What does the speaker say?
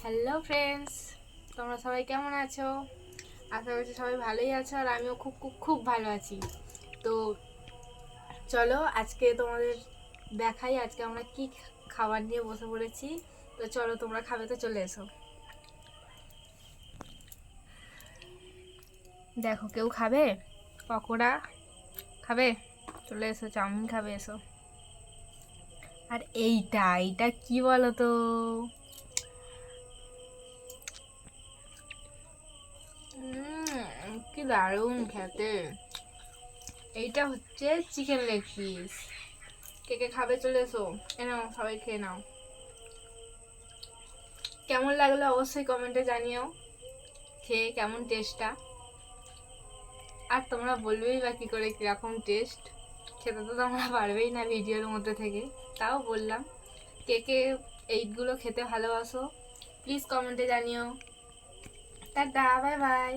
Hello friends, তোমরা সবাই কেমন আছো? আশা করছি সবাই ভালোই আছো, আর আমিও খুব খুব খুব ভালো আছি। তো চলো আজকে তোমাদের দেখাই আজকে আমরা কি খাবার নিয়ে বসে পড়েছি। তো চলো, তোমরা খাবে তো চলে এসো। দেখো, কেউ খাবে পকোড়া? খাবে? চলে এসো, চাউমিন খাবে, এসো। আর এইটা এইটা কি বলো তো? কি দারুণ খেতে! এইটা হচ্ছে চিকেন লেগ পিস। কে কে খাবে চলে এসো। এ নাও, সবাই খেয়ে নাও। কেমন লাগলো অবশ্যই কমেন্টে জানিও, খেয়ে কেমন টেস্টটা। আর তোমরা বলবেই বা কী করে কীরকম টেস্ট। খেতে তো তোমরা পারবেই না ভিডিওর মধ্যে থেকে, তাও বললাম। কে কে এইগুলো খেতে ভালোবাসো প্লিজ কমেন্টে জানিও। Tata, bye bye.